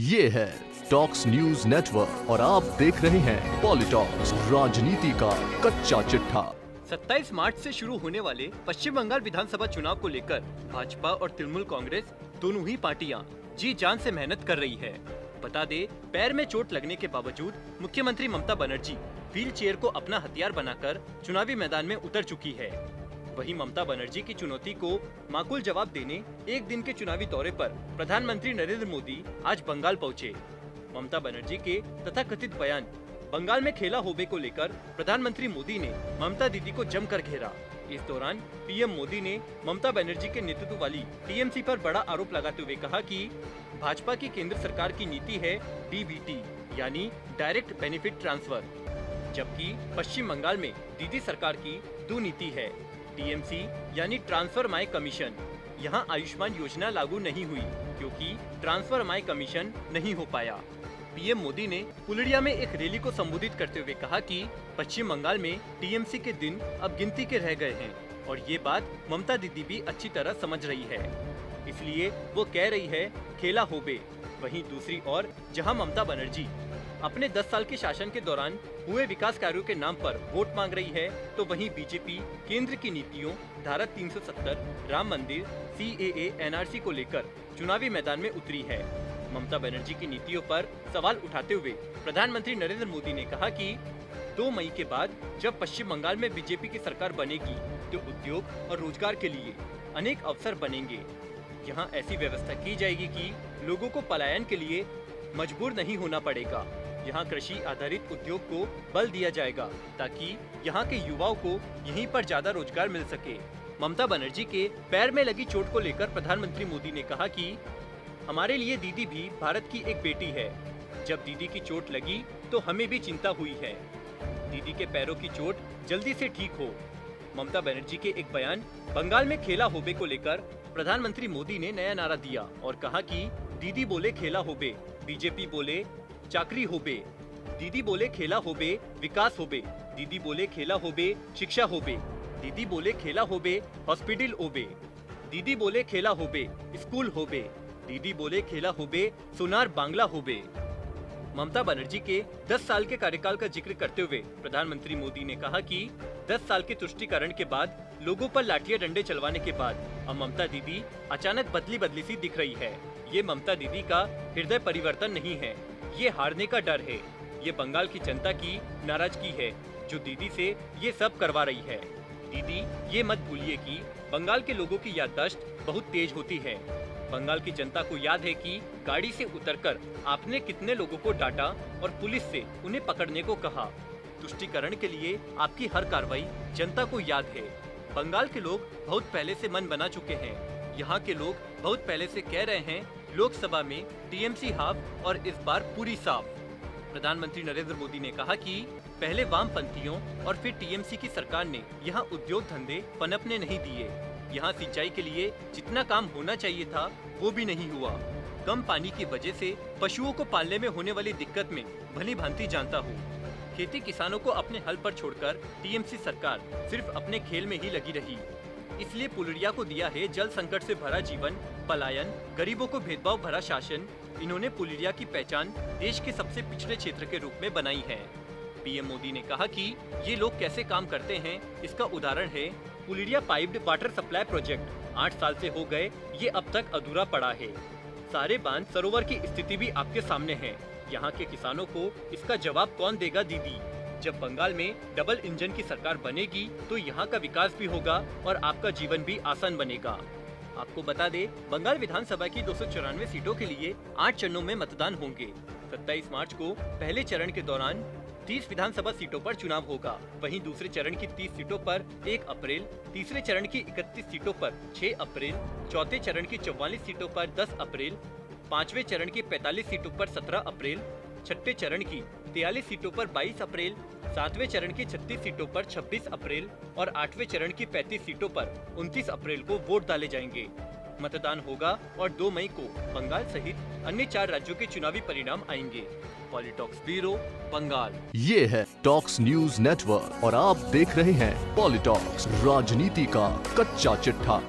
ये है talks news network और आप देख रहे हैं पॉलिटॉक्स, राजनीति का कच्चा चिट्ठा। 27 मार्च से शुरू होने वाले पश्चिम बंगाल विधानसभा चुनाव को लेकर भाजपा और तृणमूल कांग्रेस दोनों ही पार्टियां जी जान से मेहनत कर रही है। बता दे, पैर में चोट लगने के बावजूद मुख्यमंत्री ममता बनर्जी व्हील चेयर को अपना हथियार बनाकर चुनावी मैदान में उतर चुकी है। वहीं ममता बनर्जी की चुनौती को माकूल जवाब देने एक दिन के चुनावी दौरे पर प्रधानमंत्री नरेंद्र मोदी आज बंगाल पहुंचे। ममता बनर्जी के तथाकथित बयान बंगाल में खेला होबे को लेकर प्रधानमंत्री मोदी ने ममता दीदी को जमकर घेरा। इस दौरान पीएम मोदी ने ममता बनर्जी के नेतृत्व वाली टीएमसी पर बड़ा आरोप लगाते हुए कहा कि भाजपा की केंद्र सरकार की नीति है डीबीटी यानी डायरेक्ट बेनिफिट ट्रांसफर, जबकि पश्चिम बंगाल में दीदी सरकार की दो नीति है, टीएमसी यानी ट्रांसफर माई कमीशन। यहाँ आयुष्मान योजना लागू नहीं हुई क्योंकि ट्रांसफर माई कमीशन नहीं हो पाया। पीएम मोदी ने पुलड़िया में एक रैली को संबोधित करते हुए कहा कि पश्चिम बंगाल में टीएमसी के दिन अब गिनती के रह गए हैं और ये बात ममता दीदी भी अच्छी तरह समझ रही है, इसलिए वो कह रही है खेला होबे। वहीं दूसरी ओर जहां ममता बनर्जी अपने 10 साल के शासन के दौरान हुए विकास कार्यों के नाम पर वोट मांग रही है, तो वहीं बीजेपी केंद्र की नीतियों धारा 370, राम मंदिर, सीएए, एनआरसी को लेकर चुनावी मैदान में उतरी है। ममता बनर्जी की नीतियों पर सवाल उठाते हुए प्रधानमंत्री नरेंद्र मोदी ने कहा कि 2 मई के बाद जब पश्चिम बंगाल में बीजेपी की सरकार बनेगी तो उद्योग और रोजगार के लिए अनेक अवसर बनेंगे। यहाँ ऐसी व्यवस्था की जाएगी कि लोगों को पलायन के लिए मजबूर नहीं होना पड़ेगा। यहाँ कृषि आधारित उद्योग को बल दिया जाएगा ताकि यहाँ के युवाओं को यहीं पर ज्यादा रोजगार मिल सके। ममता बनर्जी के पैर में लगी चोट को लेकर प्रधानमंत्री मोदी ने कहा कि हमारे लिए दीदी भी भारत की एक बेटी है। जब दीदी की चोट लगी तो हमें भी चिंता हुई है। दीदी के पैरों की चोट जल्दी से ठीक हो। ममता बनर्जी के एक बयान बंगाल में खेला होबे को लेकर प्रधानमंत्री मोदी ने नया नारा दिया और कहा कि दीदी बोले खेला होबे, बीजेपी बोले चाकरी होबे। दीदी बोले खेला होबे, विकास होबे। दीदी बोले खेला होबे, शिक्षा होबे। दीदी बोले खेला होबे, हॉस्पिटल होबे। दीदी बोले खेला होबे, स्कूल होबे। दीदी बोले खेला होबे, सोनार बांग्ला होबे। ममता बनर्जी के 10 साल के कार्यकाल का जिक्र करते हुए प्रधानमंत्री मोदी ने कहा कि 10 साल के तुष्टीकरण के बाद, लोगों पर लाठियां डंडे चलवाने के बाद अब ममता दीदी अचानक बदली सी दिख रही है। ये ममता दीदी का हृदय परिवर्तन नहीं है, ये हारने का डर है। ये बंगाल की जनता की नाराजगी है जो दीदी से ये सब करवा रही है। दीदी ये मत भूलिए कि बंगाल के लोगों की याददाश्त बहुत तेज होती है। बंगाल की जनता को याद है कि गाड़ी से उतरकर आपने कितने लोगों को डांटा और पुलिस से उन्हें पकड़ने को कहा। तुष्टीकरण के लिए आपकी हर कार्रवाई जनता को याद है। बंगाल के लोग बहुत पहले से मन बना चुके हैं। यहाँ के लोग बहुत पहले से कह रहे हैं लोकसभा में टीएमसी हाफ और इस बार पूरी साफ। प्रधानमंत्री नरेंद्र मोदी ने कहा कि पहले वामपंथियों और फिर टीएमसी की सरकार ने यहाँ उद्योग धंधे पनपने नहीं दिए। यहाँ सिंचाई के लिए जितना काम होना चाहिए था वो भी नहीं हुआ। कम पानी की वजह से पशुओं को पालने में होने वाली दिक्कत में भली भांति जानता हूँ। खेती किसानों को अपने हल पर छोड़कर टीएमसी सरकार सिर्फ अपने खेल में ही लगी रही। इसलिए पुलड़िया को दिया है जल संकट से भरा जीवन, पलायन, गरीबों को भेदभाव भरा शासन। इन्होंने पुलड़िया की पहचान देश के सबसे पिछड़े क्षेत्र के रूप में बनाई है। पीएम मोदी ने कहा कि ये लोग कैसे काम करते हैं, इसका उदाहरण है पुलड़िया पाइप्ड वाटर सप्लाई प्रोजेक्ट। 8 साल से हो गए, ये अब तक अधूरा पड़ा है। सारे बांध सरोवर की स्थिति भी आपके सामने है। यहाँ के किसानों को इसका जवाब कौन देगा दीदी? जब बंगाल में डबल इंजन की सरकार बनेगी तो यहाँ का विकास भी होगा और आपका जीवन भी आसान बनेगा। आपको बता दे, बंगाल विधानसभा की 294 सीटों के लिए 8 चरणों में मतदान होंगे। 27 मार्च को पहले चरण के दौरान 30 विधानसभा सीटों पर चुनाव होगा। वहीं दूसरे चरण की 30 सीटों पर 1 अप्रैल, तीसरे चरण की 31 सीटों पर 6 अप्रैल, चौथे चरण की 44 सीटों पर 10 अप्रैल, पांचवें चरण की 45 सीटों पर 17 अप्रैल, छठे चरण की 43 सीटों पर 22 अप्रैल, सातवें चरण की 36 सीटों पर 26 अप्रैल और 8वें चरण की 35 सीटों पर 29 अप्रैल को वोट डाले जाएंगे। मतदान होगा और 2 मई को बंगाल सहित अन्य 4 राज्यों के चुनावी परिणाम आएंगे। पॉलिटॉक्स ब्यूरो, बंगाल। ये है टॉक्स न्यूज नेटवर्क और आप देख रहे हैं पॉलिटॉक्स, राजनीति का कच्चा चिट्ठा।